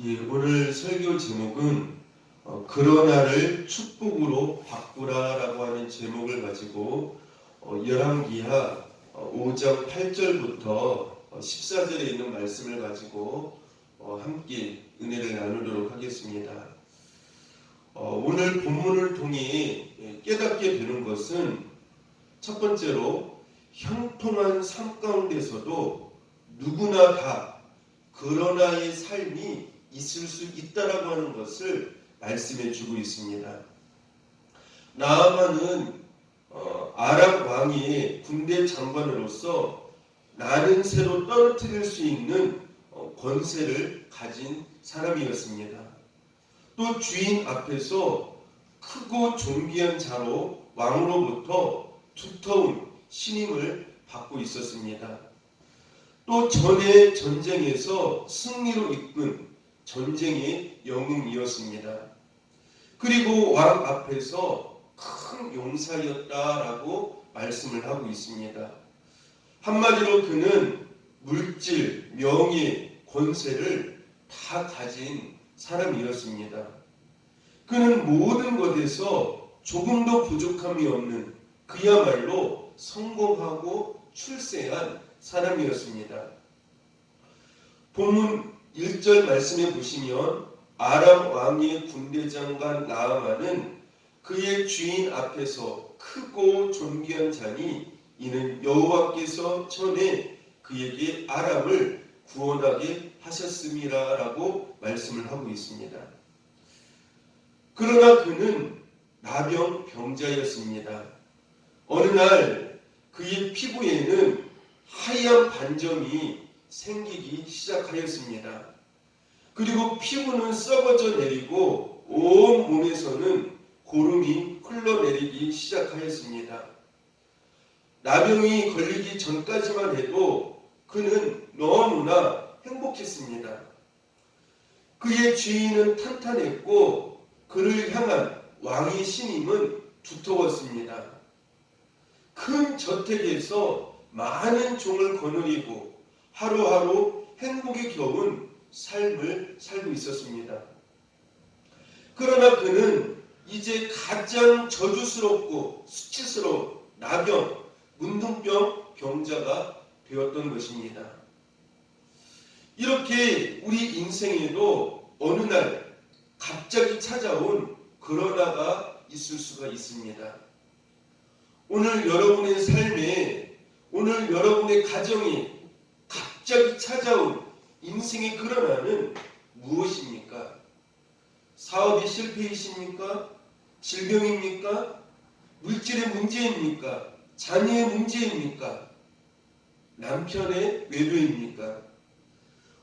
예, 오늘 설교 제목은 그러나를 축복으로 바꾸라라고 하는 제목을 가지고 열왕기하 5장 8절부터 14절에 있는 말씀을 가지고 함께 은혜를 나누도록 하겠습니다. 오늘 본문을 통해 깨닫게 되는 것은 첫 번째로 형통한 삶 가운데서도 누구나 다 그러나의 삶이 있을 수 있다라고 하는 것을 말씀해 주고 있습니다. 나아만은 아람 왕의 군대 장관으로서 나는 새로 떨어뜨릴 수 있는 권세를 가진 사람이었습니다. 또 주인 앞에서 크고 존귀한 자로 왕으로부터 두터운 신임을 받고 있었습니다. 또 전의 전쟁에서 승리로 이끈 전쟁의 영웅이었습니다. 그리고 왕 앞에서 큰 용사였다라고 말씀을 하고 있습니다. 한마디로 그는 물질, 명예, 권세를 다 가진 사람이었습니다. 그는 모든 것에서 조금도 부족함이 없는 그야말로 성공하고 출세한 사람이었습니다. 본문 1절 말씀해 보시면 아람 왕의 군대장관 나아만은 그의 주인 앞에서 크고 존귀한 자니 이는 여호와께서 전에 그에게 아람을 구원하게 하셨음이라라고 말씀을 하고 있습니다. 그러나 그는 나병 병자였습니다. 어느 날 그의 피부에는 하얀 반점이 생기기 시작하였습니다. 그리고 피부는 썩어져 내리고 온 몸에서는 고름이 흘러내리기 시작하였습니다. 나병이 걸리기 전까지만 해도 그는 너무나 행복했습니다. 그의 주인은 탄탄했고 그를 향한 왕의 신임은 두터웠습니다. 큰 저택에서 많은 종을 거느리고 하루하루 행복에 겨운 삶을 살고 있었습니다. 그러나 그는 이제 가장 저주스럽고 수치스러운 나병, 문둥병 병자가 되었던 것입니다. 이렇게 우리 인생에도 어느 날 갑자기 찾아온 그러나가 있을 수가 있습니다. 오늘 여러분의 삶에, 오늘 여러분의 가정에 갑자기 찾아온 인생의 그러나는 무엇입니까? 사업의 실패이십니까? 질병입니까? 물질의 문제입니까? 자녀의 문제입니까? 남편의 외도입니까?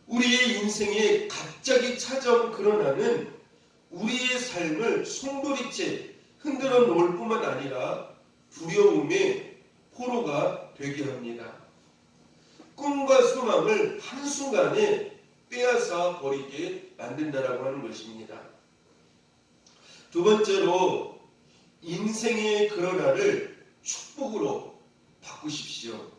우리의 인생에 갑자기 찾아온 그러나는 우리의 삶을 송두리째 흔들어 놓을 뿐만 아니라 두려움의 포로가 되게 합니다. 꿈과 소망을 한순간에 빼앗아 버리게 만든다라고 하는 것입니다. 두 번째로 인생의 그러나를 축복으로 바꾸십시오.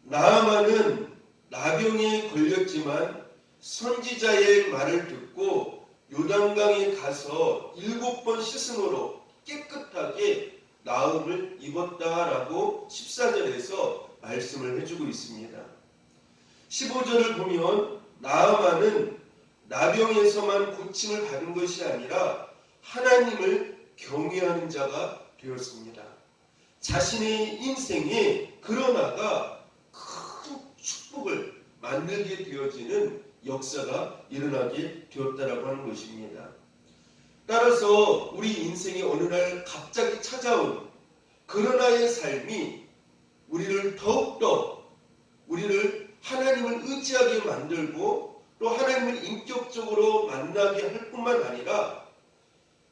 나아만은 나병에 걸렸지만 선지자의 말을 듣고 요단강에 가서 7번 씻음으로 깨끗하게 나음을 입었다라고 14절에서 말씀을 해주고 있습니다. 15절을 보면 나아만은 나병에서만 고침을 받은 것이 아니라 하나님을 경외하는 자가 되었습니다. 자신의 인생에 그러나가 큰 축복을 만들게 되어지는 역사가 일어나게 되었다라고 하는 것입니다. 따라서 우리 인생이 어느 날 갑자기 찾아온 그러나의 삶이 우리를 더욱더 우리를 하나님을 의지하게 만들고 또 하나님을 인격적으로 만나게 할 뿐만 아니라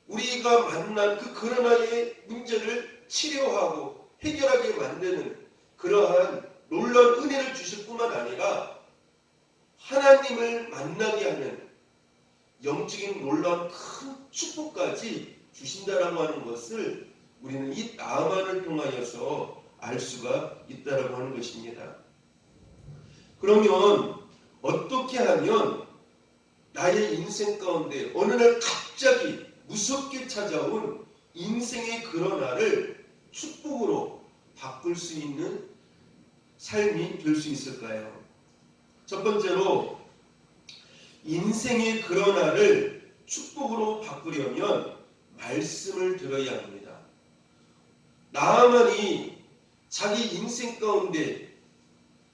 우리가 만난 그 그러나의 문제를 치료하고 해결하게 만드는 그러한 놀라운 은혜를 주실 뿐만 아니라 하나님을 만나게 하는 영적인 놀라운 큰 축복까지 주신다라고 하는 것을 우리는 이 나아만을 통하여서 알 수가 있다라고 하는 것입니다. 그러면 어떻게 하면 나의 인생 가운데 어느 날 갑자기 무섭게 찾아온 인생의 그런 날을 축복으로 바꿀 수 있는 삶이 될 수 있을까요? 첫 번째로 인생의 그런 날을 축복으로 바꾸려면 말씀을 들어야 합니다. 나아만이 자기 인생 가운데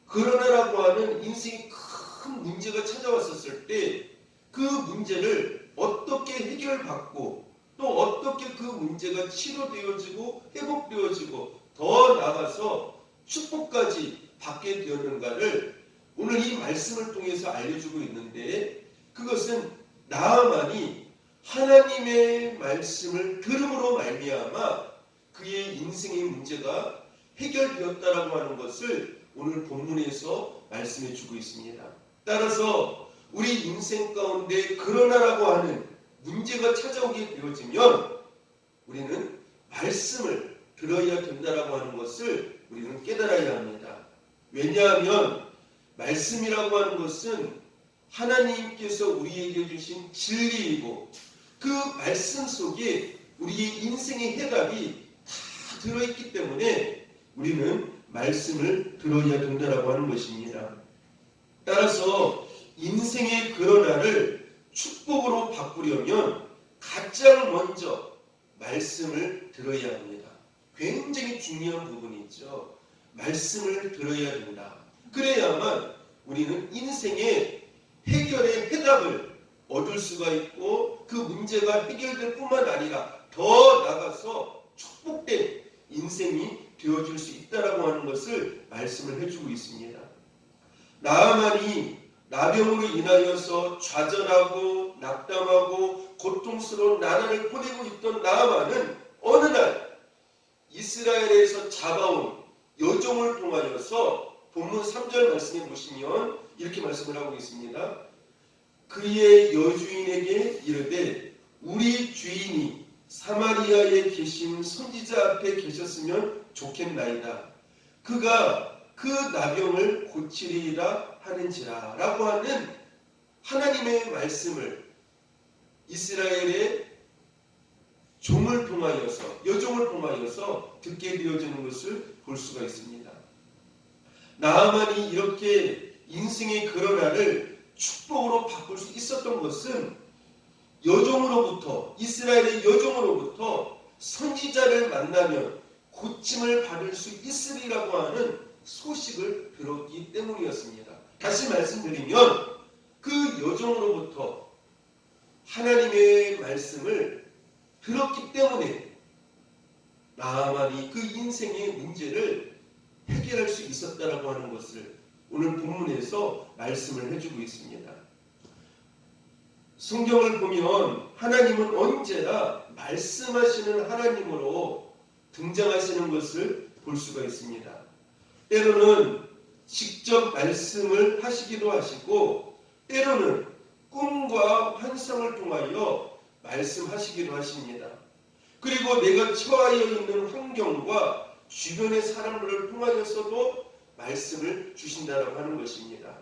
그러나라고 하는 인생의 큰 문제가 찾아왔었을 때 그 문제를 어떻게 해결받고 또 어떻게 그 문제가 치료되어지고 회복되어지고 더 나아가서 축복까지 받게 되었는가를 오늘 이 말씀을 통해서 알려주고 있는데, 그것은 나아만이 하나님의 말씀을 들음으로 말미암아 그의 인생의 문제가 해결되었다라고 하는 것을 오늘 본문에서 말씀해 주고 있습니다. 따라서 우리 인생 가운데 그러나라고 하는 문제가 찾아오게 되어지면 우리는 말씀을 들어야 된다라고 하는 것을 우리는 깨달아야 합니다. 왜냐하면 말씀이라고 하는 것은 하나님께서 우리에게 주신 진리이고 그 말씀 속에 우리의 인생의 해답이 다 들어있기 때문에 우리는 말씀을 들어야 된다라고 하는 것입니다. 따라서 인생의 그러나를 축복으로 바꾸려면 가장 먼저 말씀을 들어야 합니다. 굉장히 중요한 부분이죠. 말씀을 들어야 된다. 그래야만 우리는 인생의 해결의 해답을 얻을 수가 있고 그 문제가 해결될 뿐만 아니라 더 나아가서 축복된 인생이 되어질 수 있다라고 하는 것을 말씀을 해주고 있습니다. 나아만이 나병으로 인하여서 좌절하고 낙담하고 고통스러운 나날을 보내고 있던 나아만은 어느 날 이스라엘에서 잡아온 여종을 통하여서 본문 3절 말씀에 보시면 이렇게 말씀을 하고 있습니다. 그의 여주인에게 이르되 우리 주인이 사마리아에 계신 선지자 앞에 계셨으면 좋겠나이다. 그가 그 나병을 고치리라 하는지라 라고 하는 하나님의 말씀을 이스라엘의 종을 통하여서 여종을 통하여서 듣게 되어지는 것을 볼 수가 있습니다. 나아만이 이렇게 인생의 그러나를 축복으로 바꿀 수 있었던 것은 여종으로부터 이스라엘의 여종으로부터 선지자를 만나면 고침을 받을 수 있으리라고 하는 소식을 들었기 때문이었습니다. 다시 말씀드리면 그 여종으로부터 하나님의 말씀을 들었기 때문에 나아만이 그 인생의 문제를 해결할 수 있었다라고 하는 것을 오늘 본문에서 말씀을 해주고 있습니다. 성경을 보면 하나님은 언제나 말씀하시는 하나님으로 등장하시는 것을 볼 수가 있습니다. 때로는 직접 말씀을 하시기도 하시고 때로는 꿈과 환상을 통하여 말씀하시기도 하십니다. 그리고 내가 처하여 있는 환경과 주변의 사람들을 통하여서도 말씀을 주신다라고 하는 것입니다.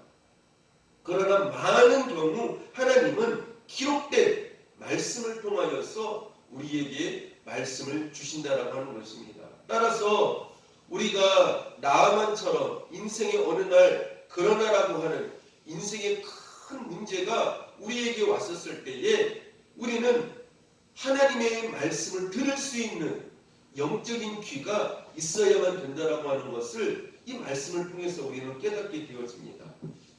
그러나 많은 경우 하나님은 기록된 말씀을 통하여서 우리에게 말씀을 주신다라고 하는 것입니다. 따라서 우리가 나아만처럼 인생의 어느 날 그러나라고 하는 인생의 큰 문제가 우리에게 왔었을 때에 우리는 하나님의 말씀을 들을 수 있는 영적인 귀가 있어야만 된다라고 하는 것을 이 말씀을 통해서 우리는 깨닫게 되어집니다.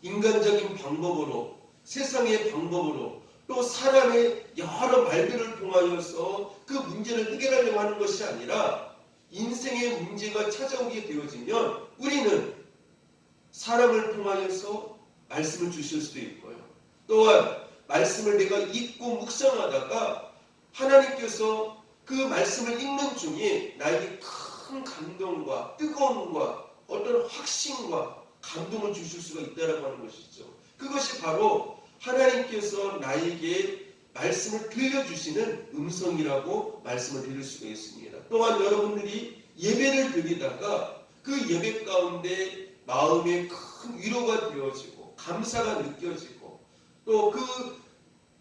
인간적인 방법으로, 세상의 방법으로, 또 사람의 여러 말들을 통하여서 그 문제를 해결하려고 하는 것이 아니라 인생의 문제가 찾아오게 되어지면 우리는 사람을 통하여서 말씀을 주실 수도 있고요. 또한 말씀을 내가 읽고 묵상하다가 하나님께서 그 말씀을 읽는 중에 나에게 큰 감동과 뜨거움과 어떤 확신과 감동을 주실 수가 있다라고 하는 것이죠. 그것이 바로 하나님께서 나에게 말씀을 들려주시는 음성이라고 말씀을 드릴 수가 있습니다. 또한 여러분들이 예배를 드리다가 그 예배 가운데 마음에 큰 위로가 되어지고 감사가 느껴지고 또 그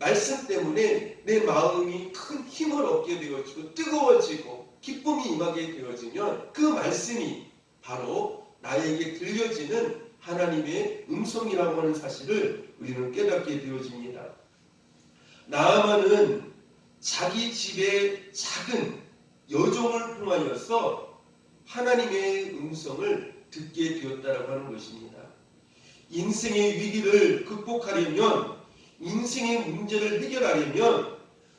말씀 때문에 내 마음이 큰 힘을 얻게 되어지고 뜨거워지고 기쁨이 임하게 되어지면 그 말씀이 바로 나에게 들려지는 하나님의 음성이라고 하는 사실을 우리는 깨닫게 되어집니다. 나아만은 자기 집의 작은 여종을 통하여서 하나님의 음성을 듣게 되었다라고 하는 것입니다. 인생의 위기를 극복하려면, 인생의 문제를 해결하려면,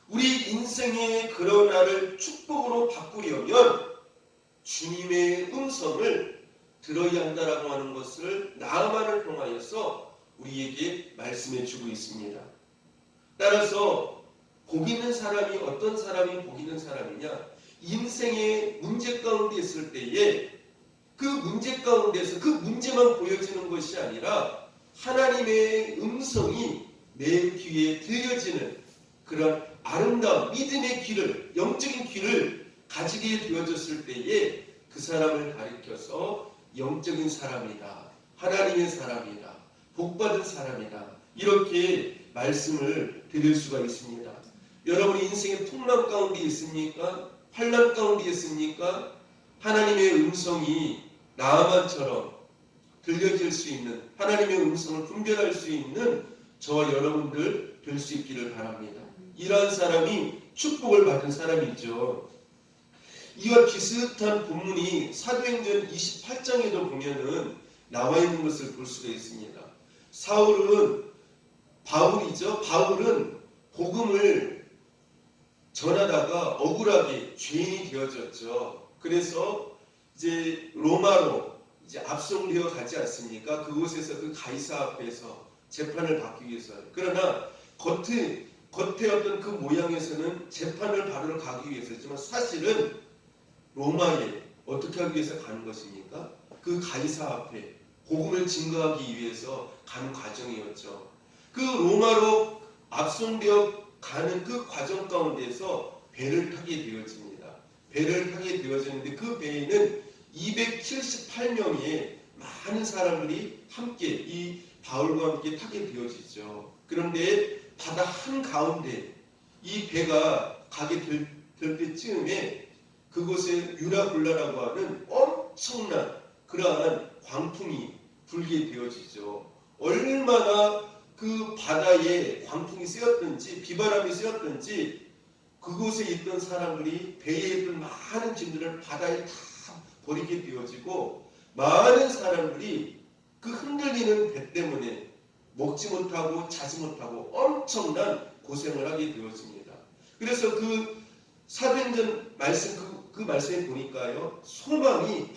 우리 인생의 그러나를 축복으로 바꾸려면 주님의 음성을 들어야 한다라고 하는 것을 나아만을 통하여서 우리에게 말씀해 주고 있습니다. 따라서 복 있는 사람이 어떤 사람이 복 있는 사람이냐? 인생의 문제 가운데 있을 때에 그 문제 가운데서 그 문제만 보여지는 것이 아니라 하나님의 음성이 내 귀에 들려지는 그런 아름다운 믿음의 귀를, 영적인 귀를 가지게 되어졌을 때에 그 사람을 가리켜서 영적인 사람이다, 하나님의 사람이다, 복받은 사람이다, 이렇게 말씀을 드릴 수가 있습니다. 여러분이 인생의 풍랑 가운데 있습니까? 환난 가운데 있습니까? 하나님의 음성이 나아만처럼 들려질 수 있는, 하나님의 음성을 분별할 수 있는 저와 여러분들 될 수 있기를 바랍니다. 이러한 사람이 축복을 받은 사람이죠. 이와 비슷한 본문이 사도행전 28장에도 보면은 나와 있는 것을 볼 수가 있습니다. 바울은 복음을 전하다가 억울하게 죄인이 되어졌죠. 그래서 이제 로마로 이제 압송되어 가지 않습니까? 그곳에서 그 가이사 앞에서 재판을 받기 위해서. 그러나 겉에 어떤 그 모양에서는 재판을 받으러 가기 위해서지만 사실은 로마에 어떻게 하기 위해서 가는 것입니까? 그 가이사 앞에 복음을 증거하기 위해서 가는 과정이었죠. 그 로마로 압송되어 가는 그 과정 가운데서 배를 타게 되어집니다. 배를 타게 되어지는데 그 배에는 278명의 많은 사람들이 함께 이 바울과 함께 타게 되어지죠. 그런데 바다 한가운데 이 배가 가게 될 때쯤에 그곳에 유라굴라라고 하는 엄청난 그러한 광풍이 불게 되어지죠. 얼마나 그 바다에 광풍이 세었든지 비바람이 세었든지 그곳에 있던 사람들이 배에 있던 많은 짐들을 바다에 다 버리게 되어지고 많은 사람들이 그 흔들리는 배 때문에 먹지 못하고 자지 못하고 엄청난 고생을 하게 되어집니다. 그래서 그 사도행전 말씀 그 말씀에 보니까요, 소망이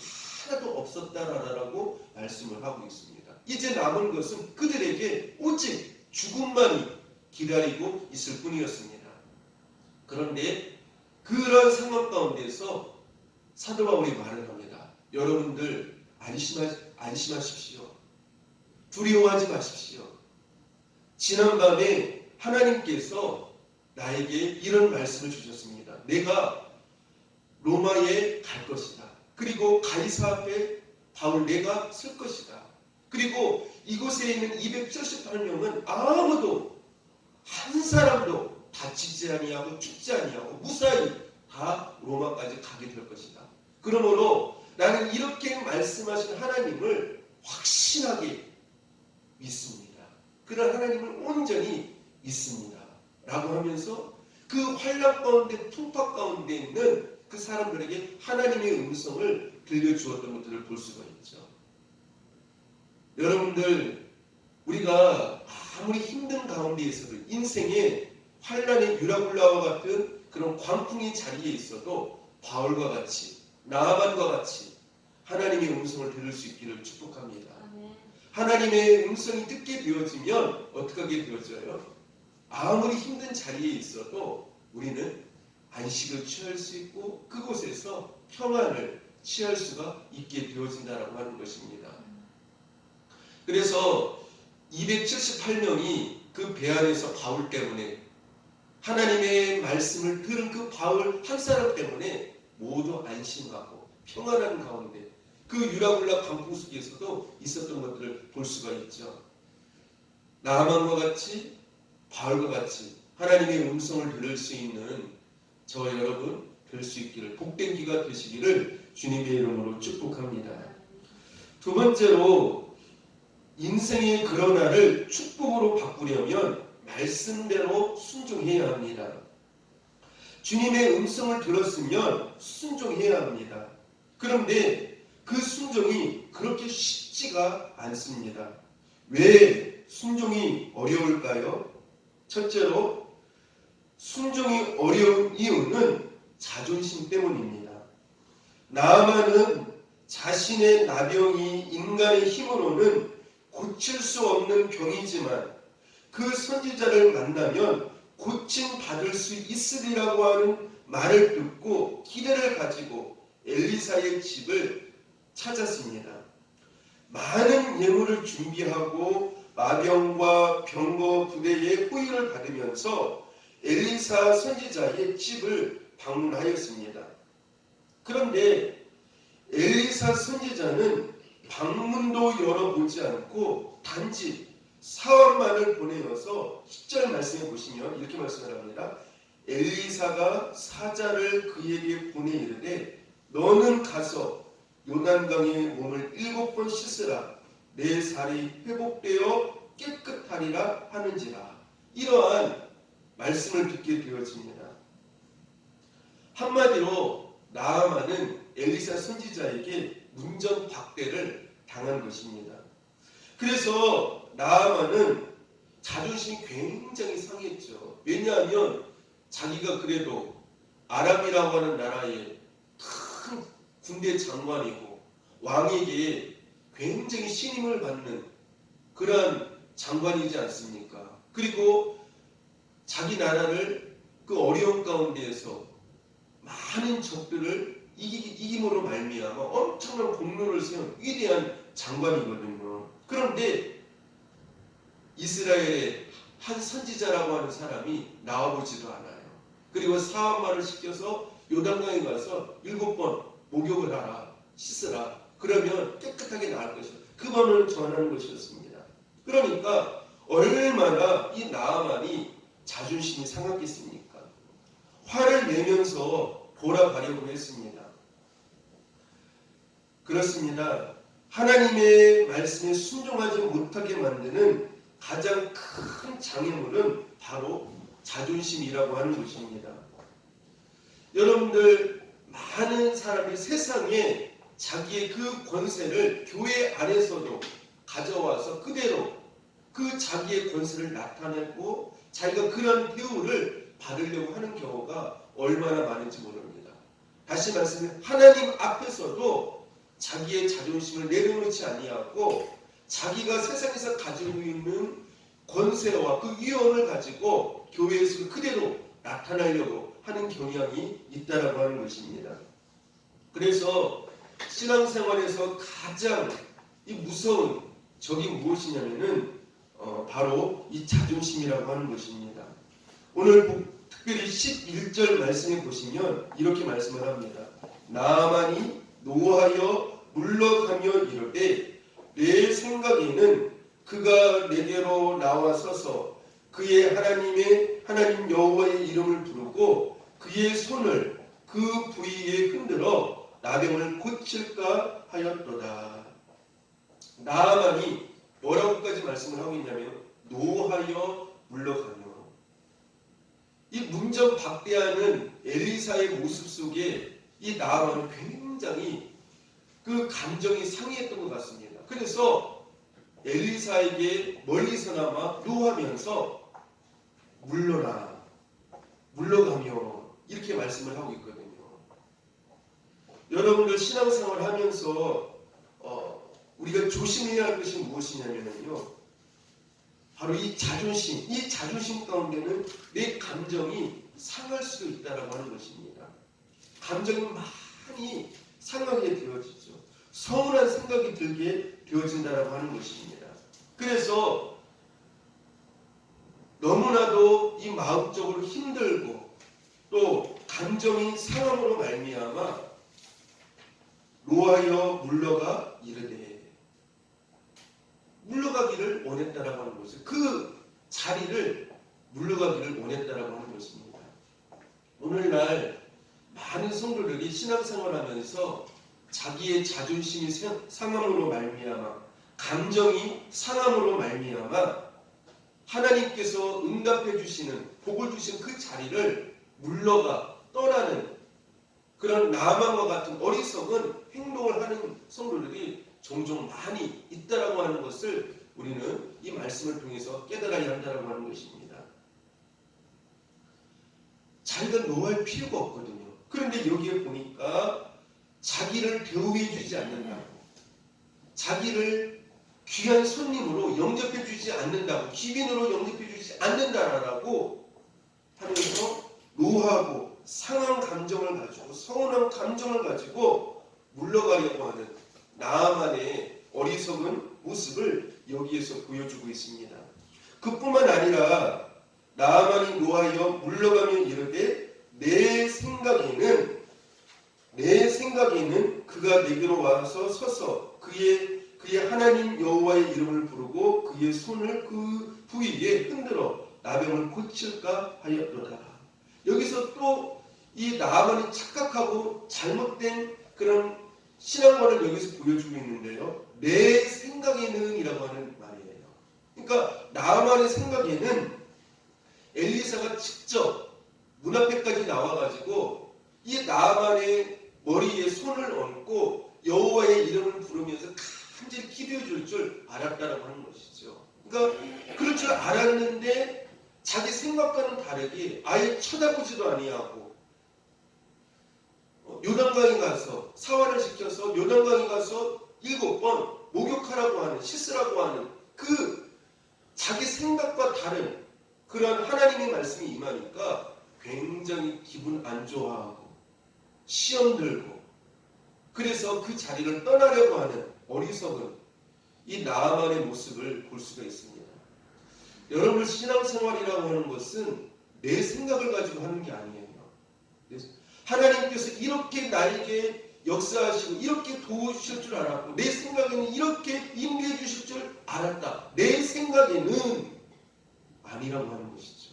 하나도 없었다라고 말씀을 하고 있습니다. 이제 남은 것은 그들에게 오직 죽음만이 기다리고 있을 뿐이었습니다. 그런데 그런 상황 가운데서 사도 바울이 말을 합니다. 여러분들 안심하십시오. 두려워하지 마십시오. 지난밤에 하나님께서 나에게 이런 말씀을 주셨습니다. 내가 로마에 갈 것이다. 그리고 가이사 앞에 바울 내가 설 것이다. 그리고 이곳에 있는 278명은 아무도 한 사람도 다치지 아니하고 죽지 아니하고 무사히 다 로마까지 가게 될 것이다. 그러므로 나는 이렇게 말씀하신 하나님을 확신하게 믿습니다. 그런 하나님을 온전히 믿습니다. 라고 하면서 그 환난 가운데 풍파 가운데 있는 그 사람들에게 하나님의 음성을 들려주었던 것들을 볼 수가 있죠. 여러분들, 우리가 아무리 힘든 가운데에서도 인생의 환난의 유라굴라와 같은 그런 광풍의 자리에 있어도 바울과 같이 나아만과 같이 하나님의 음성을 들을 수 있기를 축복합니다. 하나님의 음성이 듣게 되어지면 어떻게 하게 되어져요? 아무리 힘든 자리에 있어도 우리는 안식을 취할 수 있고 그곳에서 평안을 취할 수가 있게 되어진다라고 하는 것입니다. 그래서 278명이 그 배 안에서 바울 때문에 하나님의 말씀을 들은 그 바울 한 사람 때문에 모두 안심하고 평안한 가운데 그 유라굴라 광풍 속에서도 있었던 것들을 볼 수가 있죠. 나아만과 같이 바울과 같이 하나님의 음성을 들을 수 있는 저와 여러분 될 수 있기를, 복된 기가 되시기를 주님의 이름으로 축복합니다. 두 번째로 인생의 그러나를 축복으로 바꾸려면 말씀대로 순종해야 합니다. 주님의 음성을 들었으면 순종해야 합니다. 그런데 그 순종이 그렇게 쉽지가 않습니다. 왜 순종이 어려울까요? 첫째로 순종이 어려운 이유는 자존심 때문입니다. 나아만은 자신의 나병이 인간의 힘으로는 고칠 수 없는 병이지만 그 선지자를 만나면 고침 받을 수 있으리라고 하는 말을 듣고 기대를 가지고 엘리사의 집을 찾았습니다. 많은 예물을 준비하고 마병과 병거 부대의 호의를 받으면서 엘리사 선지자의 집을 방문하였습니다. 그런데 엘리사 선지자는 방문도 열어보지 않고 단지 사원만을 보내어서 10절 말씀해 보시면 이렇게 말씀을 합니다. 엘리사가 사자를 그에게 보내 이르되 너는 가서 요단강에 몸을 7번 씻으라 내 살이 회복되어 깨끗하리라 하는지라. 이러한 말씀을 듣게 되어집니다. 한마디로 나아만은 엘리사 선지자에게 문전박대를 당한 것입니다. 그래서 나아만은 자존심이 굉장히 상했죠. 왜냐하면 자기가 그래도 아람이라고 하는 나라의 큰 군대 장관이고 왕에게 굉장히 신임을 받는 그러한 장관이지 않습니까? 그리고 자기 나라를 그 어려운 가운데에서 많은 적들을 이김으로 말미암아 엄청난 공로를 세운 위대한 장관이거든요. 그런데 이스라엘의 한 선지자라고 하는 사람이 나와보지도 않아요. 그리고 사업만을 시켜서 요단강에 가서 7번 목욕을 하라, 씻으라. 그러면 깨끗하게 나을 것이다. 그번을 전하는 것이었습니다. 그러니까 얼마나 이 나아만이 자존심이 상했겠습니까? 화를 내면서 돌아가려고 했습니다. 그렇습니다. 하나님의 말씀에 순종하지 못하게 만드는 가장 큰 장애물은 바로 자존심이라고 하는 것입니다. 여러분들 많은 사람이 세상에 자기의 그 권세를 교회 안에서도 가져와서 그대로 그 자기의 권세를 나타내고 자기가 그런 대우를 받으려고 하는 경우가 얼마나 많은지 모릅니다. 다시 말씀해 하나님 앞에서도 자기의 자존심을 내려놓지 아니하고 자기가 세상에서 가지고 있는 권세와 그 위엄을 가지고 교회에서 그대로 나타나려고 하는 경향이 있다라고 하는 것입니다. 그래서 신앙생활에서 가장 이 무서운 적이 무엇이냐면은 바로 이 자존심이라고 하는 것입니다. 오늘 특별히 11절 말씀에 보시면 이렇게 말씀을 합니다. 나아만이 노하여 물러가며 이르되 내 생각에는 그가 내게로 나와서서 그의 하나님 여호와의 이름을 부르고 그의 손을 그 부위에 흔들어 나병을 고칠까 하였도다. 나아만이 뭐라고까지 말씀을 하고 있냐면 노하여 물러가며, 이 문전박대하는 엘리사의 모습 속에 이 나아만은 굉장히 그 감정이 상해했던 것 같습니다. 그래서 엘리사에게 멀리서나마 노하면서 물러라, 물러가며 이렇게 말씀을 하고 있거든요. 여러분들 신앙생활 하면서 우리가 조심해야 할 것이 무엇이냐면요, 바로 이 자존심 가운데는 내 감정이 상할 수도 있다라고 하는 것입니다. 감정이 많이 상하게 되어지죠. 서운한 생각이 들게 되어진다라고 하는 것입니다. 그래서 너무나도 이 마음적으로 힘들고 또 감정이 상함으로 말미암아 노하여 물러가 이르되, 물러가기를 원했다라고 하는 거죠. 그 자리를 물러가기를 원했다라고 하는 것입니다. 오늘날 많은 성도들이 신앙생활하면서 자기의 자존심이 상함으로 말미암아, 감정이 상함으로 말미암아 하나님께서 응답해 주시는, 복을 주시는 그 자리를 물러가 떠나는 그런 나만과 같은 어리석은 행동을 하는 성도들이 종종 많이 있다라고 하는 것을 우리는 이 말씀을 통해서 깨달아야 한다라고 하는 것입니다. 자기가 노할 필요가 없거든요. 그런데 여기에 보니까 자기를 대우해 주지 않는다고, 자기를 귀한 손님으로 영접해 주지 않는다고, 귀빈으로 영접해 주지 않는다라고 하면서 노하고 상한 감정을 가지고, 서운한 감정을 가지고 물러가려고 하는 나아만의 어리석은 모습을 여기에서 보여주고 있습니다. 그뿐만 아니라 나아만이 노하여 물러가며 이르되 내 생각에는 그가 내게로 와서 서서 그의 하나님 여호와의 이름을 부르고 그의 손을 그 부위에 흔들어 나병을 고칠까 하였도다. 여기서 또 이 나아만이 착각하고 잘못된 그런 신앙관을 여기서 보여주고 있는데요. 내 생각에는 이라고 하는 말이에요. 그러니까 나아만의 생각에는 엘리사가 직접 문 앞에까지 나와가지고 이 나아만의 머리에 손을 얹고 여호와의 이름을 부르면서 간절히 기도해 줄 알았다라고 하는 것이죠. 그러니까 그럴 줄 알았는데 자기 생각과는 다르게 아예 쳐다보지도 아니하고 요단강에 가서 사활을 시켜서 요단강에 가서 7번 목욕하라고 하는, 씻으라고 하는 그 자기 생각과 다른 그런 하나님의 말씀이 임하니까 굉장히 기분 안 좋아하고 시험 들고 그래서 그 자리를 떠나려고 하는 어리석은 이 나아만의 모습을 볼 수가 있습니다. 여러분, 신앙생활이라고 하는 것은 내 생각을 가지고 하는 게 아니에요. 하나님께서 이렇게 나에게 역사하시고 이렇게 도우실 줄 알았고 내 생각에는 이렇게 임대해 주실 줄 알았다. 내 생각에는 아니라고 하는 것이죠.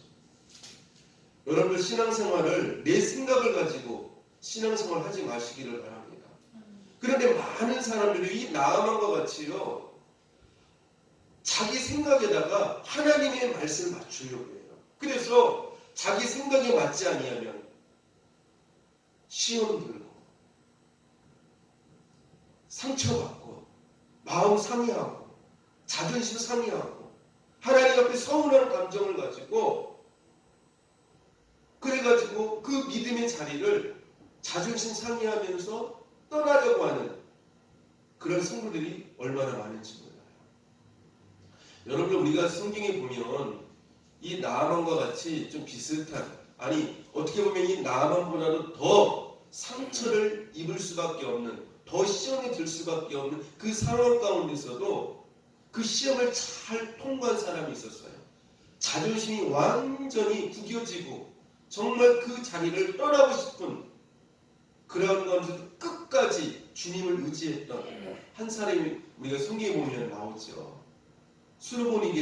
여러분들 신앙생활을 내 생각을 가지고 신앙생활 하지 마시기를 바랍니다. 그런데 많은 사람들이 이 나아만과 같이요, 자기 생각에다가 하나님의 말씀을 맞추려고 해요. 그래서 자기 생각에 맞지 아니하면 시험 들고 상처받고 마음 상해하고 자존심 상해하고 하나님 앞에 서운한 감정을 가지고 그래가지고 그 믿음의 자리를 자존심 상해하면서 떠나려고 하는 그런 성도들이 얼마나 많은지 몰라요. 여러분, 우리가 성경에 보면 이 나아만과 같이 좀 비슷한, 아니 어떻게 보면 이 나아만보다도 더 상처를 입을 수밖에 없는, 더 시험에 들 수밖에 없는 그 상황 가운데서도 그 시험을 잘 통과한 사람이 있었어요. 자존심이 완전히 구겨지고 정말 그 자리를 떠나고 싶은 그런 가운데서 끝까지 주님을 의지했던 한 사람이 우리가 성경에 보면 나오죠. 수르보니게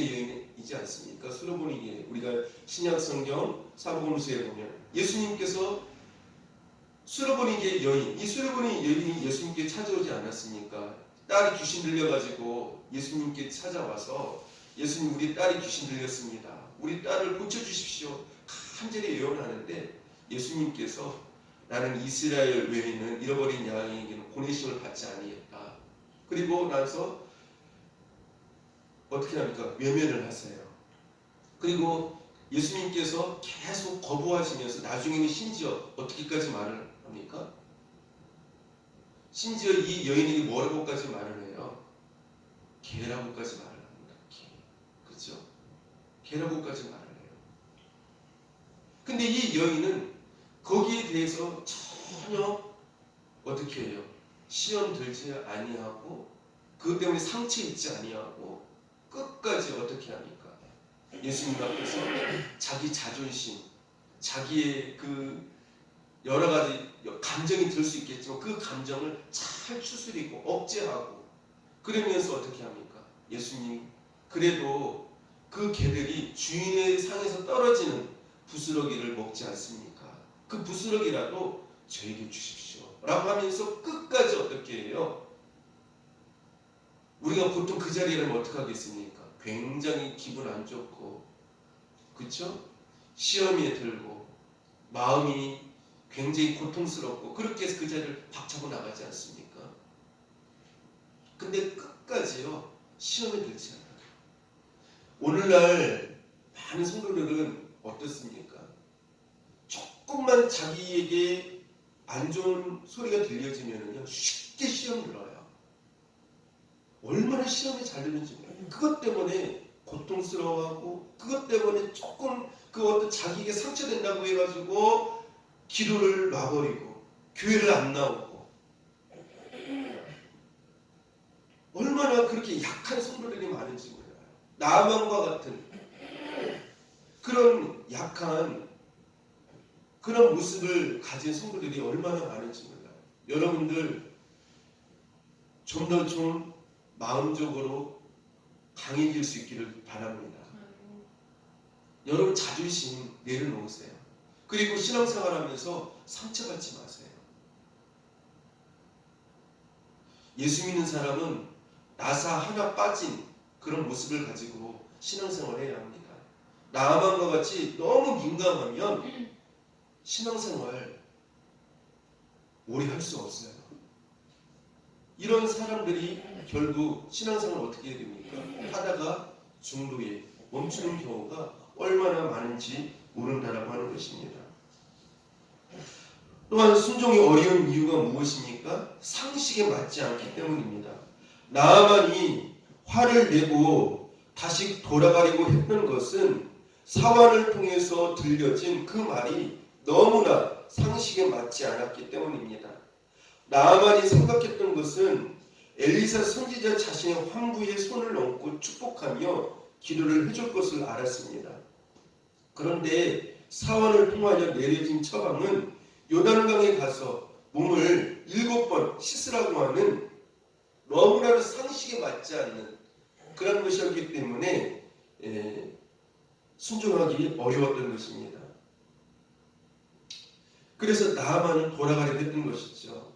여인이지 않습니까? 수르보니게, 우리가 신약 성경 사복음서에 보면 예수님께서 수르보니게 여인, 이 수르보니 여인이 예수님께 찾아오지 않았습니까? 딸이 귀신 들려가지고 예수님께 찾아와서 예수님, 우리 딸이 귀신 들렸습니다. 우리 딸을 고쳐주십시오. 간절히 예언하는데 예수님께서 나는 이스라엘 외에는 잃어버린 양에게는 보내심을 받지 아니했다. 그리고 나서 어떻게 합니까? 외면을 하세요. 그리고 예수님께서 계속 거부하시면서 나중에는 심지어 어떻게까지 말을 합니까? 심지어 이 여인에게 뭐라고까지 말을 해요? 개라고까지 말을 합니다. 개. 그렇죠? 개라고까지 말을 해요. 근데 이 여인은 거기에 대해서 전혀 어떻게 해요? 시험 들지 아니하고 그것 때문에 상처 입지 아니하고 끝까지 어떻게 합니까? 예수님 앞에서 자기 자존심, 자기의 그 여러 가지 감정이 들 수 있겠지만 그 감정을 잘 추스리고 억제하고 그러면서 어떻게 합니까? 예수님, 그래도 그 개들이 주인의 상에서 떨어지는 부스러기를 먹지 않습니까? 그 부스러기라도 저에게 주십시오 라고 하면서 끝까지 어떻게 해요? 우리가 보통 그 자리에는 어떻게 하겠습니까? 굉장히 기분 안 좋고, 그렇죠? 시험에 들고 마음이 굉장히 고통스럽고 그렇게 해서 그 자리를 박차고 나가지 않습니까? 근데 끝까지요 시험에 들지 않아요. 오늘날 많은 성도들은 어떻습니까? 조금만 자기에게 안 좋은 소리가 들려지면요 쉽게 시험 들어요. 얼마나 시험에 잘 되는지 몰라요. 그것 때문에 고통스러워하고 그것 때문에 조금 그 어떤 자기에게 상처된다고 해가지고 기도를 놔버리고 교회를 안 나오고, 얼마나 그렇게 약한 성도들이 많은지 몰라요. 나만과 같은 그런 약한 그런 모습을 가진 성도들이 얼마나 많은지 몰라요. 여러분들 좀 더 좀 마음적으로 강해질 수 있기를 바랍니다. 여러분 자존심 내려놓으세요. 그리고 신앙생활하면서 상처받지 마세요. 예수 믿는 사람은 나사 하나 빠진 그런 모습을 가지고 신앙생활해야 합니다. 나아만과 같이 너무 민감하면 신앙생활 오래 할 수 없어요. 이런 사람들이 결국 신앙생활 어떻게 해야 됩니까? 하다가 중도에 멈추는 경우가 얼마나 많은지 모른다라고 하는 것입니다. 또한 순종이 어려운 이유가 무엇입니까? 상식에 맞지 않기 때문입니다. 나아만이 화를 내고 다시 돌아가려고 했던 것은 사환을 통해서 들려진 그 말이 너무나 상식에 맞지 않았기 때문입니다. 나아만이 생각했던 것은 엘리사 선지자 자신의 환부에 손을 얹고 축복하며 기도를 해줄 것을 알았습니다. 그런데 사환을 통하여 내려진 처방은 요단강에 가서 몸을 7번 씻으라고 하는 너무나도 상식에 맞지 않는 그런 것이었기 때문에 순종하기 어려웠던 것입니다. 그래서 나아만은 돌아가려 했던 것이죠.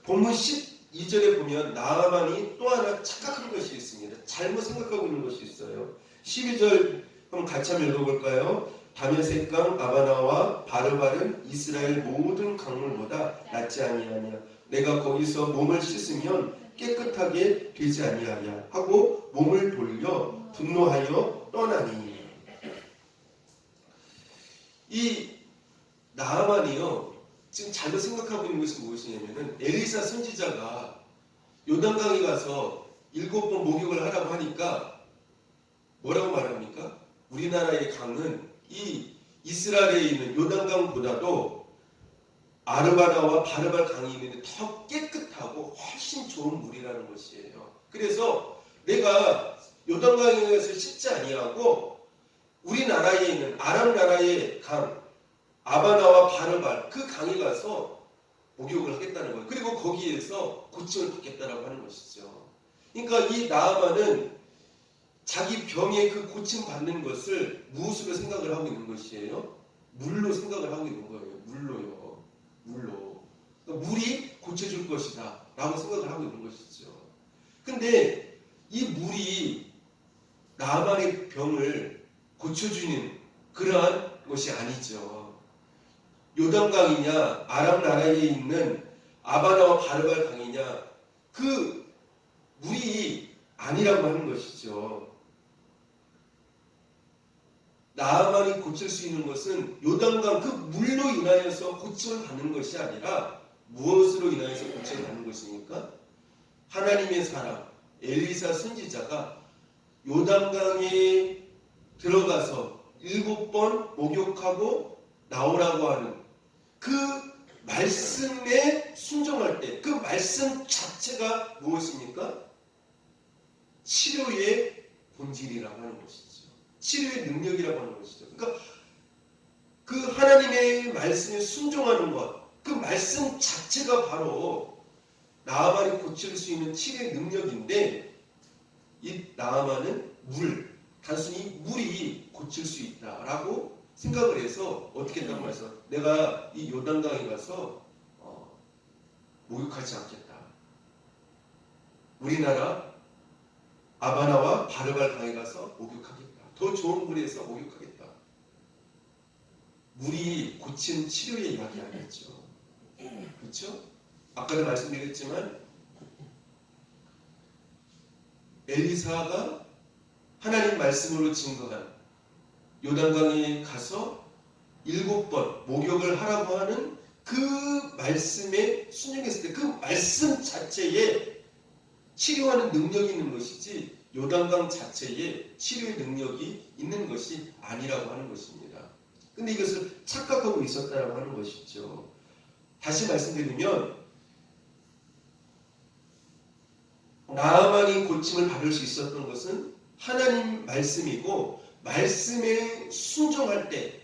본문 12절에 보면 나아만이 또 하나 착각한 것이 있습니다. 잘못 생각하고 있는 것이 있어요. 12절 한번 같이 한번 읽어볼까요? 다메섹 강 아바나와 바르발은 이스라엘 모든 강물보다 낫지 아니하냐. 내가 거기서 몸을 씻으면 깨끗하게 되지 아니하냐 하고 몸을 돌려 분노하여 떠나니. 이 나아만이요 지금 잘못 생각하고 있는 것이 무엇이냐면은 엘리사 선지자가 요단강에 가서 7번 목욕을 하라고 하니까 뭐라고 말합니까? 우리나라의 강은 이 이스라엘에 있는 요단강보다도 아르바나와 바르발 강이 있는데 더 깨끗하고 훨씬 좋은 물이라는 것이에요. 그래서 내가 요단강에 가서 씻지 아니하고 우리나라에 있는 아람 나라의 강 아바나와 바르발 그 강에 가서 목욕을 하겠다는 거예요. 그리고 거기에서 고침을 받겠다라고 하는 것이죠. 그러니까 이 나아만은 자기 병의 그 고침 받는 것을 무엇으로 생각을 하고 있는 것이에요? 물로 생각을 하고 있는 거예요. 물로요. 물로. 그러니까 물이 고쳐줄 것이다 라고 생각을 하고 있는 것이죠. 근데 이 물이 나아만의 병을 고쳐주는 그러한 것이 아니죠. 요단강이냐 아람 나라에 있는 아바나와 바르발 강이냐 그 물이 아니라고 하는 것이죠. 나아만이 고칠 수 있는 것은 요단강 그 물로 인하여서 고침을 받는 것이 아니라 무엇으로 인하여서 고침을 받는 것입니까? 하나님의 사람 엘리사 선지자가 요단강에 들어가서 7번 목욕하고 나오라고 하는 그 말씀에 순종할 때 그 말씀 자체가 무엇입니까? 치료의 본질이라고 하는 것이죠. 치료의 능력이라고 하는 것이죠. 그러니까 그 하나님의 말씀에 순종하는 것, 그 말씀 자체가 바로 나아만이 고칠 수 있는 치료의 능력인데 이 나아만은 물, 단순히 물이 고칠 수 있다라고 생각을 해서 어떻게 했다고 해서 내가 이 요단강에 가서 목욕하지 않겠다. 우리나라 아바나와 바르발 강에 가서 목욕하겠다. 더 좋은 물에서 목욕하겠다. 물이 고치는 치료의 이야기 아니었죠. 그렇죠? 아까도 말씀드렸지만 엘리사가 하나님 말씀으로 증거한 요단강에 가서 7번 목욕을 하라고 하는 그 말씀에 순종했을 때 그 말씀 자체에 치료하는 능력이 있는 것이지 요단강 자체에 치료의 능력이 있는 것이 아니라고 하는 것입니다. 근데 이것을 착각하고 있었다라고 하는 것이죠. 다시 말씀드리면 나아만이 고침을 받을 수 있었던 것은 하나님 말씀이고 말씀에 순종할 때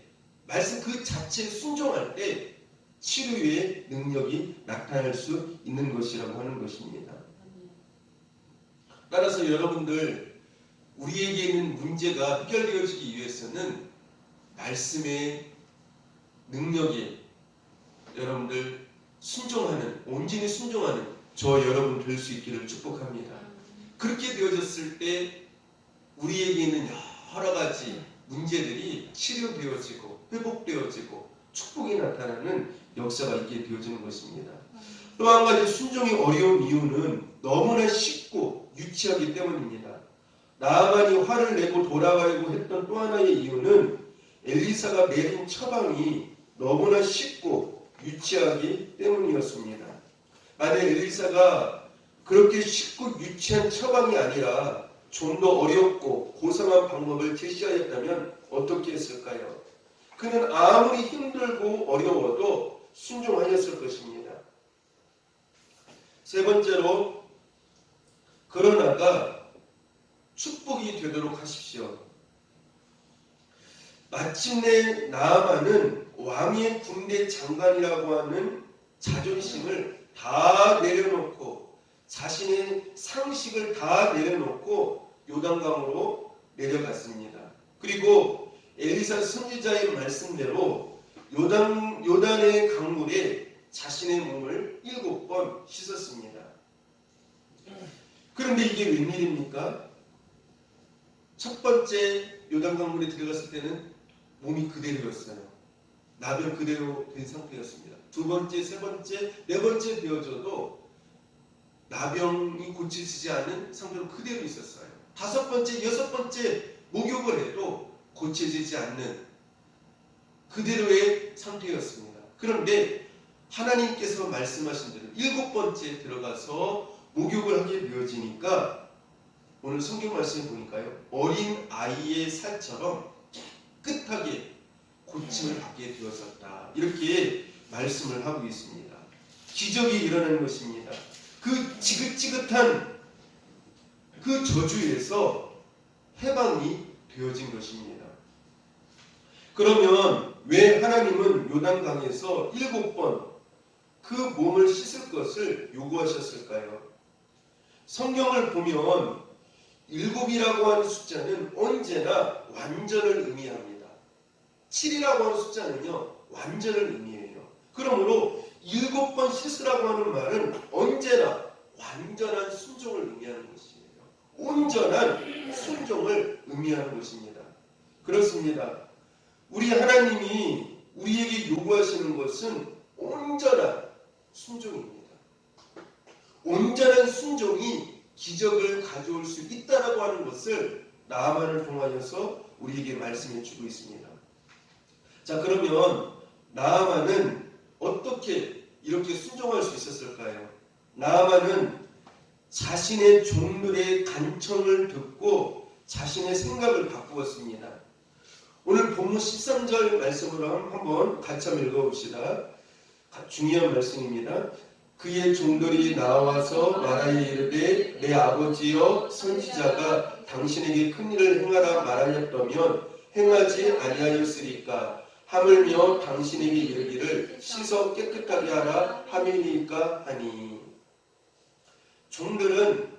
말씀 그 자체에 순종할 때 치료의 능력이 나타날 수 있는 것이라고 하는 것입니다. 따라서 여러분들 우리에게 있는 문제가 해결되어지기 위해서는 말씀의 능력에 여러분들 순종하는 온전히 순종하는 저 여러분 될 수 있기를 축복합니다. 그렇게 되어졌을 때 우리에게 있는 여러 가지 문제들이 치료되어지고 회복되어지고 축복이 나타나는 역사가 있게 되어지는 것입니다. 또 한 가지 순종이 어려운 이유는 너무나 쉽고 유치하기 때문입니다. 나아만이 화를 내고 돌아가려고 했던 또 하나의 이유는 엘리사가 내린 처방이 너무나 쉽고 유치하기 때문이었습니다. 만약 엘리사가 그렇게 쉽고 유치한 처방이 아니라 좀 더 어렵고 고상한 방법을 제시하였다면 어떻게 했을까요? 그는 아무리 힘들고 어려워도 순종하였을 것입니다. 세 번째로 그러나가 축복이 되도록 하십시오. 마침내 나아만은 왕의 군대 장관이라고 하는 자존심을 다 내려놓고 자신의 상식을 다 내려놓고 요단강으로 내려갔습니다. 그리고 엘리사 선지자의 말씀대로 요단의 강물에 자신의 몸을 7번 씻었습니다. 그런데 이게 웬일입니까? 첫 번째 요단강물에 들어갔을 때는 몸이 그대로였어요. 나병 그대로 된 상태였습니다. 두 번째, 세 번째, 네 번째 되어져도 나병이 고치지 않은 상태로 그대로 있었어요. 다섯 번째, 여섯 번째 목욕을 해도 고쳐지지 않는 그대로의 상태였습니다. 그런데 하나님께서 말씀하신 대로 7번째 들어가서 목욕을 하게 되어지니까 오늘 성경 말씀 보니까요. 어린 아이의 살처럼 깨끗하게 고침을 받게 되었었다. 이렇게 말씀을 하고 있습니다. 기적이 일어나는 것입니다. 그 지긋지긋한 그 저주에서 해방이 되어진 것입니다. 그러면 왜 하나님은 요단강에서 7번 그 몸을 씻을 것을 요구하셨을까요? 성경을 보면 7이라고 하는 숫자는 언제나 완전을 의미합니다. 7이라고 하는 숫자는요 완전을 의미해요. 그러므로 7번 씻으라고 하는 말은 언제나 완전한 순종을 의미하는 것이에요. 온전한 순종을 의미하는 것입니다. 그렇습니다. 우리 하나님이 우리에게 요구하시는 것은 온전한 순종입니다. 온전한 순종이 기적을 가져올 수 있다라고 하는 것을 나아만을 통하여서 우리에게 말씀해 주고 있습니다. 자, 그러면 나아만은 어떻게 이렇게 순종할 수 있었을까요? 나아만은 자신의 종들의 간청을 듣고 자신의 생각을 바꾸었습니다. 오늘 본문 13절 말씀으로 한번 같이 한번 읽어봅시다. 중요한 말씀입니다. 그의 종들이 나와서 말하여 이르되 내 아버지여 선지자가 당신에게 큰 일을 행하라 말하였다면 행하지 아니하였으리까 하물며 당신에게 이르기를 씻어 깨끗하게 하라 함이니까 하니. 종들은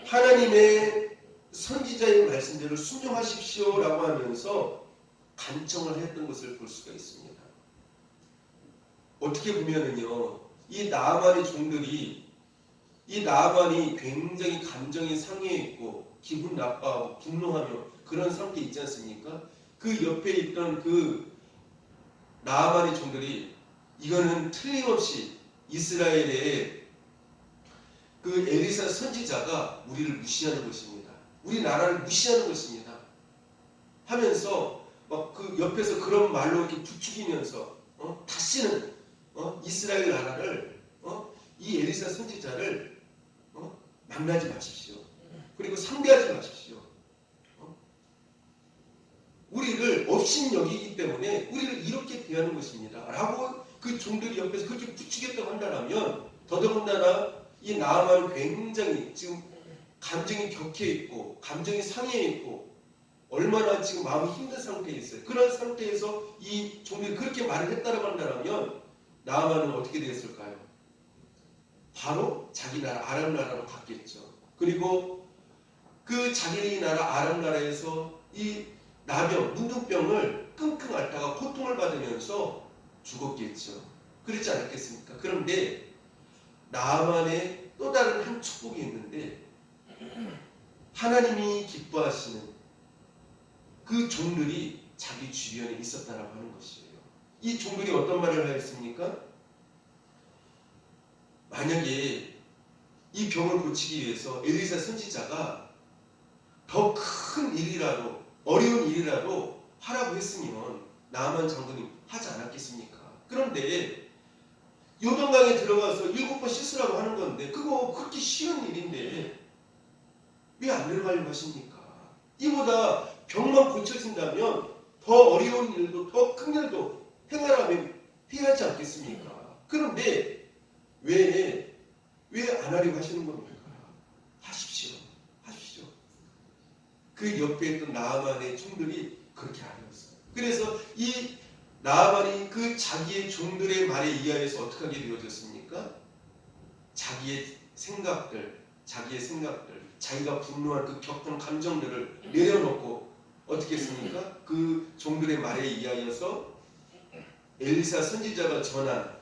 하나님의 선지자의 말씀대로 순종하십시오라고 하면서 간청을 했던 것을 볼 수가 있습니다. 어떻게 보면은요, 이 나아만의 종들이 이 나아만이 굉장히 감정이 상해 있고 기분 나빠하고 분노하며 그런 상태에 있지 않습니까? 그 옆에 있던 그 나아만의 종들이 이거는 틀림없이 이스라엘의 그 엘리사 선지자가 우리를 무시하는 것입니다. 우리 나라를 무시하는 것입니다. 하면서 막 그 옆에서 그런 말로 이렇게 부추기면서 다시는 이스라엘 나라를 이 엘리사 선지자를 만나지 마십시오. 그리고 상대하지 마십시오. 우리를 업신여기기 때문에 우리를 이렇게 대하는 것입니다. 라고 그 종들이 옆에서 그렇게 부추겼다고 한다면 더더군다나 이 나아만은 굉장히 지금 감정이 격해 있고 감정이 상해 있고 얼마나 지금 마음이 힘든 상태에 있어요. 그런 상태에서 이 종들이 그렇게 말을 했다고 한다면 나아만은 어떻게 되었을까요? 바로 자기 나라 아람 나라로 갔겠죠. 그리고 그 자기 나라 아람 나라에서 이 나병, 문둥병을 끙끙 앓다가 고통을 받으면서 죽었겠죠. 그렇지 않았겠습니까? 그런데 나아만의 또 다른 한 축복이 있는데 하나님이 기뻐하시는 그 종들이 자기 주변에 있었다라고 하는 것이에요. 이 종들이 어떤 말을 하였습니까? 만약에 이 병을 고치기 위해서 엘리사 선지자가 더 큰 일이라도 어려운 일이라도 하라고 했으면 나아만 장군이 하지 않았겠습니까? 그런데 요단강에 들어가서 7번 씻으라고 하는 건데 그거 그렇게 쉬운 일인데 왜 안 들어가려고 하십니까? 이보다 병만 고쳐진다면 더 어려운 일도 더 큰 일도 행하라면 해야 하지 않겠습니까? 그런데 왜 안 하려고 하시는 겁니까? 하십시오. 하십시오. 그 옆에 있던 나아만의 종들이 그렇게 아니었어요. 그래서 이 나아만이 그 자기의 종들의 말에 의하여서 어떻게 하게 되어졌습니까? 자기의 생각들, 자기가 분노한 그 격한 감정들을 내려놓고 어떻게 했습니까? 그 종들의 말에 의하여서 엘리사 선지자가 전한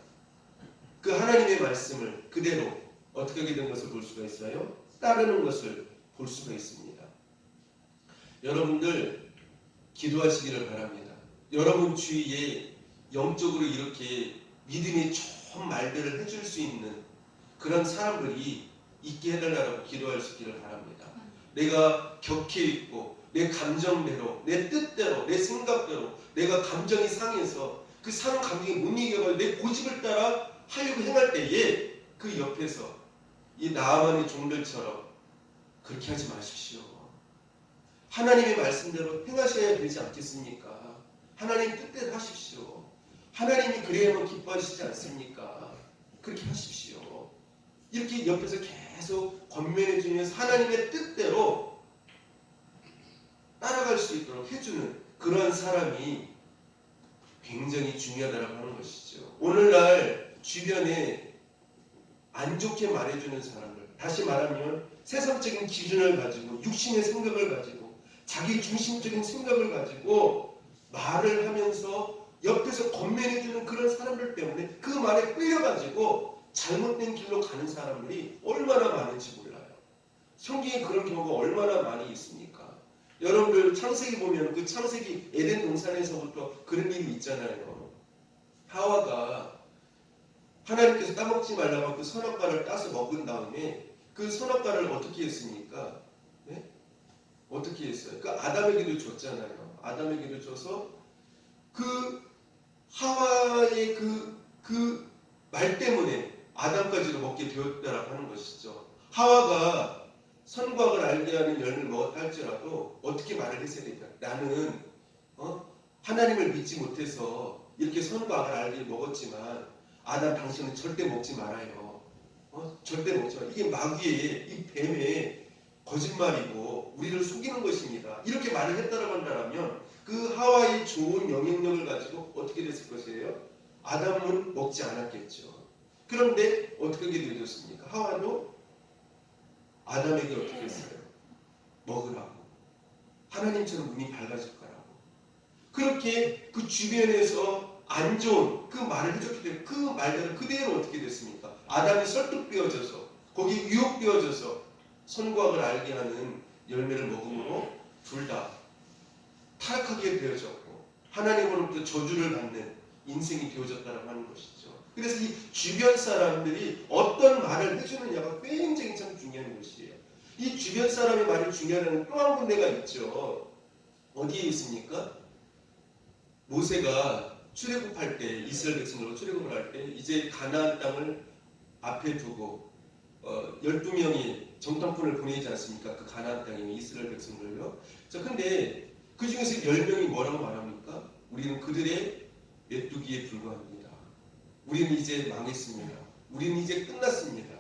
그 하나님의 말씀을 그대로 어떻게 하게 된 것을 볼 수가 있어요? 따르는 것을 볼 수가 있습니다. 여러분들 기도하시기를 바랍니다. 여러분 주위에 영적으로 이렇게 믿음의 좋은 말들을 해줄 수 있는 그런 사람들이 있게 해달라고 기도할 수 있기를 바랍니다. 내가 격해 있고 내 감정대로, 내 뜻대로, 내 생각대로 내가 감정이 상해서 그 상한 감정이 못 이겨가지고 내 고집을 따라 하려고 행할 때에 그 옆에서 이 나아만의 종들처럼 그렇게 하지 마십시오. 하나님의 말씀대로 행하셔야 되지 않겠습니까? 하나님 뜻대로 하십시오. 하나님이 그래야만 기뻐하시지 않습니까? 그렇게 하십시오. 이렇게 옆에서 계속 권면해 주면서 하나님의 뜻대로 따라갈 수 있도록 해주는 그런 사람이 굉장히 중요하다고 하는 것이죠. 오늘날 주변에 안 좋게 말해주는 사람들, 다시 말하면 세상적인 기준을 가지고 육신의 생각을 가지고 자기 중심적인 생각을 가지고 말을 하면서 옆에서 권면해주는 그런 사람들 때문에 그 말에 끌려가지고 잘못된 길로 가는 사람들이 얼마나 많은지 몰라요. 성경에 그런 경우가 얼마나 많이 있습니까? 여러분들 창세기 보면 그 창세기 에덴 동산에서부터 그런 일이 있잖아요. 하와가 하나님께서 따먹지 말라고 그 선악과를 따서 먹은 다음에 그 선악과를 어떻게 했습니까? 네? 어떻게 했어요? 그 아담에게도 줬잖아요. 아담에게도 줘서 그 하와의 그 말 때문에 아담까지도 먹게 되었다라고 하는 것이죠. 하와가 선과 악을 알게 하는 열매를 먹었다 할지라도 어떻게 말을 했어야 될까? 나는 하나님을 믿지 못해서 이렇게 선과 악을 알게 먹었지만 아담 당신은 절대 먹지 말아요. 절대 먹지 마요. 이게 마귀의 이 뱀의 거짓말이고 우리를 속이는 것입니다. 이렇게 말을 했다라고 한다면 그 하와의 좋은 영향력을 가지고 어떻게 됐을 것이에요? 아담은 먹지 않았겠죠. 그런데 어떻게 되어졌습니까? 하와도 아담에게 어떻게 했어요? 먹으라고. 하나님처럼 눈이 밝아질 거라고. 그렇게 그 주변에서 안 좋은 그 말을 해줬기 때문에 그 말대로 그대로 어떻게 됐습니까? 아담이 설득되어져서 거기에 유혹되어져서 선과 악을 알게 하는 열매를 먹음으로 둘 다 타락하게 되어졌고 하나님으로부터 저주를 받는 인생이 되어졌다고 하는 것이죠. 그래서 이 주변 사람들이 어떤 말을 해주느냐가 굉장히 참 중요한 것이에요. 이 주변 사람의 말이 중요한 또 한 군데가 있죠. 어디에 있습니까? 모세가 출애굽할 때 이스라엘 백성으로 출애굽을 할 때 이제 가나안 땅을 앞에 두고 12명이 정탐꾼을 보내지 않습니까? 그 가나안 땅에 이스라엘 백성들요. 자, 근데 그 중에서 10명이 뭐라고 말합니까? 우리는 그들의 메뚜기에 불과합니다. 우리는 이제 망했습니다. 우리는 이제 끝났습니다.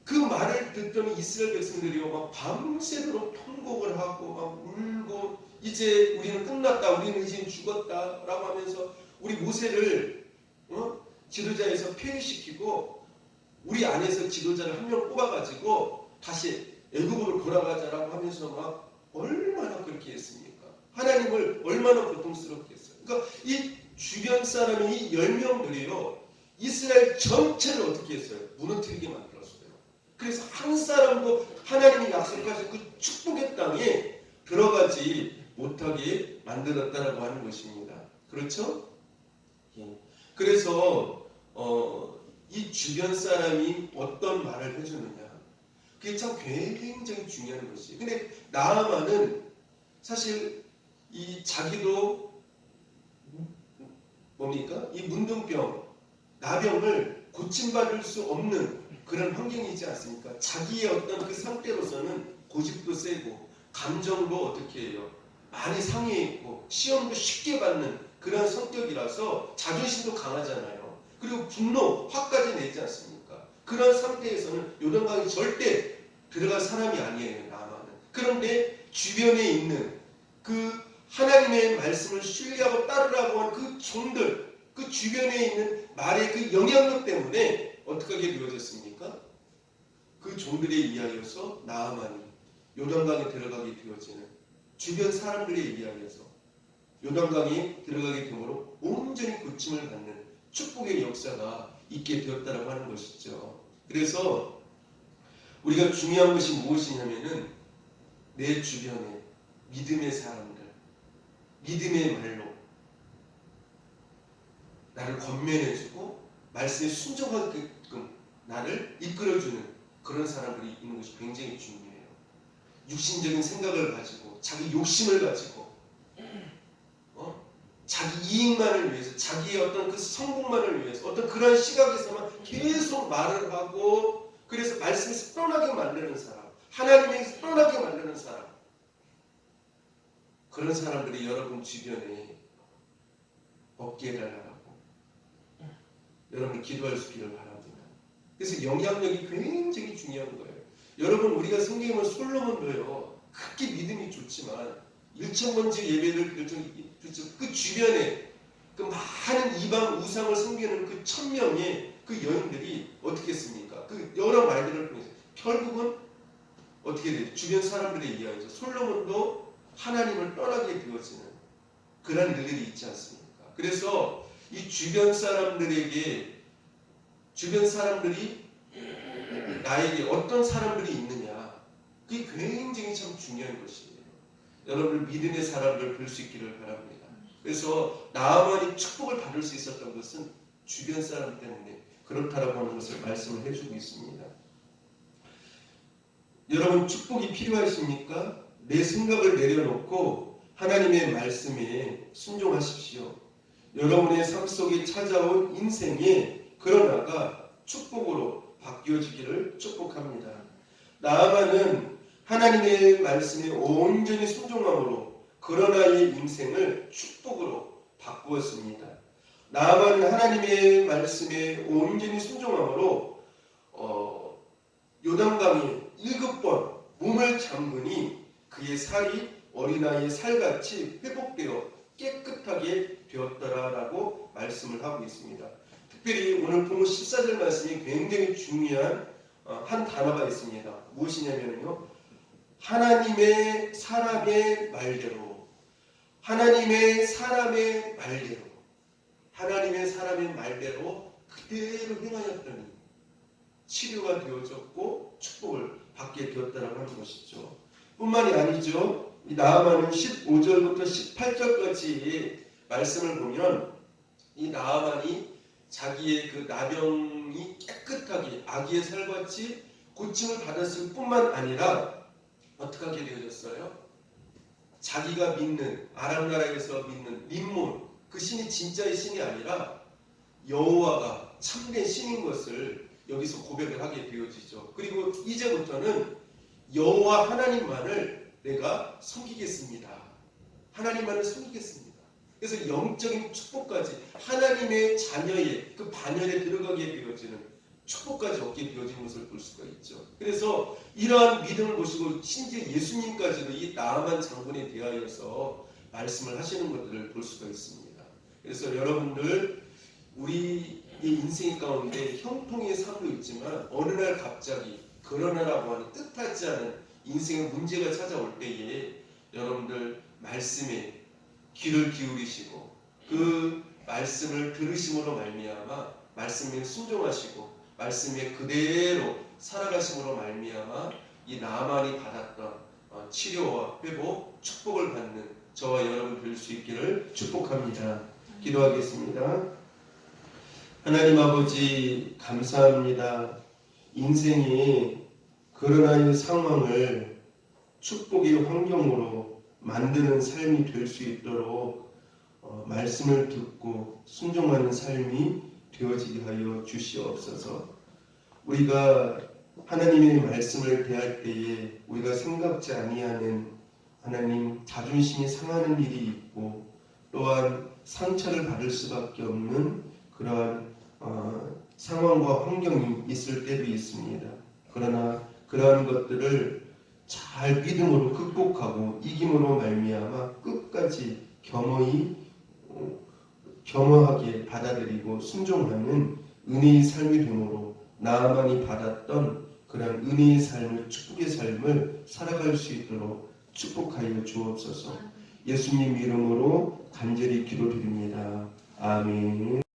그 말을 듣더니 이스라엘 백성들이요 막 밤새도록 통곡을 하고 막 울고 이제 우리는 끝났다. 우리는 이제 죽었다라고 하면서 우리 모세를 지도자에서 폐위시키고 우리 안에서 지도자를 한 명 뽑아가지고 다시 애굽으로 돌아가자라고 하면서 막 얼마나 그렇게 했습니까? 하나님을 얼마나 고통스럽게 했어요. 그러니까 이 주변 사람이 이 10명들이요 이스라엘 전체를 어떻게 했어요? 무너뜨리게 만들었어요. 그래서 한 사람도 하나님이 약속하신 그 축복의 땅에 들어가지 못하게 만들었다라고 하는 것입니다. 그렇죠? 예. 그래서 이 주변 사람이 어떤 말을 해주느냐 그게 참 굉장히 중요한 것이에요. 근데 나아만은 사실 이 자기도 뭡니까? 이 문둥병, 나병을 고침받을 수 없는 그런 환경이지 않습니까? 자기의 어떤 그 상태로서는 고집도 세고 감정도 어떻게 해요? 많이 상해 있고 시험도 쉽게 받는 그런 성격이라서 자존심도 강하잖아요. 그리고 분노, 화까지 내지 않습니까? 그런 상태에서는 요단강에 절대 들어갈 사람이 아니에요. 나만은. 그런데 주변에 있는 그 하나님의 말씀을 신뢰하고 따르라고 하는 그 종들, 그 주변에 있는 말의 그 영향력 때문에 어떻게 하게 되어졌습니까? 그 종들에 의하여서 나아만이 요단강에 들어가게 되어지는 주변 사람들에 의하여서 요단강에 들어가게 되므로 온전히 고침을 받는 축복의 역사가 있게 되었다라고 하는 것이죠. 그래서 우리가 중요한 것이 무엇이냐면은 내 주변에 믿음의 사람들, 믿음의 말로 나를 권면해주고 말씀에 순종하게끔 나를 이끌어주는 그런 사람들이 있는 것이 굉장히 중요해요. 육신적인 생각을 가지고 자기 욕심을 가지고 자기 이익만을 위해서 자기의 어떤 그 성공만을 위해서 어떤 그런 시각에서만 계속 말을 하고 그래서 말씀에서 떠나게 만드는 사람 하나님에서 떠나게 만드는 사람 그런 사람들이 여러분 주변에 없게 해달라고 여러분이 기도할 수 있기를 바랍니다. 그래서 영향력이 굉장히 중요한 거예요. 여러분 우리가 성경을 솔로몬도요 크게 믿음이 좋지만 1,000번째 예배를 그 주변에 그 많은 이방 우상을 섬기는 그 1,000명의 그 여인들이 어떻게 했습니까? 그 여러 말들을 통해서 결국은 어떻게 돼요? 주변 사람들에 의하여서 솔로몬도 하나님을 떠나게 되어지는 그런 일들이 있지 않습니까? 그래서 이 주변 사람들이 나에게 어떤 사람들이 있느냐 그게 굉장히 참 중요한 것이에요. 여러분 믿음의 사람들을 볼 수 있기를 바랍니다. 그래서 나아만이 축복을 받을 수 있었던 것은 주변 사람 때문에 그렇다라고 하는 것을 말씀을 해주고 있습니다. 여러분 축복이 필요하십니까? 내 생각을 내려놓고 하나님의 말씀에 순종하십시오. 여러분의 삶 속에 찾아온 인생에 그러나가 축복으로 바뀌어지기를 축복합니다. 나아만은 하나님의 말씀에 온전히 순종함으로 그러나의 인생을 축복으로 바꾸었습니다. 나아만은 하나님의 말씀에 온전히 순종함으로 요단강이 7번 몸을 잠그니 그의 살이 어린아이의 살같이 회복되어 깨끗하게 되었더라라고 말씀을 하고 있습니다. 특별히 오늘 본문 14절 말씀이 굉장히 중요한 한 단어가 있습니다. 무엇이냐면요. 하나님의 사람의 말대로, 하나님의 사람의 말대로, 하나님의 사람의 말대로 그대로 행하였더니 치료가 되어졌고 축복을 받게 되었다라고 하는 것이죠. 뿐만이 아니죠. 이 나아만은 15절부터 18절까지 말씀을 보면 이 나아만이 자기의 그 나병이 깨끗하게 아기의 살같이 고침을 받았을 뿐만 아니라 어떻게 하게 되어졌어요? 자기가 믿는 아람 나라에서 믿는 림몬 그 신이 진짜의 신이 아니라 여호와가 참된 신인 것을 여기서 고백을 하게 되어지죠. 그리고 이제부터는 여호와 하나님만을 내가 섬기겠습니다. 하나님만을 섬기겠습니다. 그래서 영적인 축복까지 하나님의 자녀의 그 반열에 들어가게 되어지는 축복까지 얻게 되어진 것을 볼 수가 있죠. 그래서 이러한 믿음을 보시고 심지어 예수님까지도 이 나아만 장군에 대하여서 말씀을 하시는 것들을 볼 수가 있습니다. 그래서 여러분들 우리의 인생 가운데 형통의 삶도 있지만 어느 날 갑자기 그러나라고 하는 뜻하지 않은 인생의 문제가 찾아올 때에 여러분들 말씀에 귀를 기울이시고 그 말씀을 들으심으로 말미암아 말씀에 순종하시고 말씀에 그대로 살아가심으로 말미암아 이 나만이 받았던 치료와 회복, 축복을 받는 저와 여러분 될 수 있기를 축복합니다. 기도하겠습니다. 하나님 아버지 감사합니다. 인생이 그러나의 상황을 축복의 환경으로 만드는 삶이 될 수 있도록 말씀을 듣고 순종하는 삶이 되어지게 하여 주시옵소서. 우리가 하나님의 말씀을 대할 때에 우리가 생각지 아니하는 하나님 자존심이 상하는 일이 있고 또한 상처를 받을 수밖에 없는 그러한 상황과 환경이 있을 때도 있습니다. 그러나 그러한 것들을 잘 믿음으로 극복하고 이김으로 말미암아 끝까지 겸허하게 받아들이고 순종하는 은혜의 삶이 되므로 나아만이 받았던 그런 은혜의 삶을 축복의 삶을 살아갈 수 있도록 축복하여 주옵소서. 예수님 이름으로 간절히 기도드립니다. 아멘.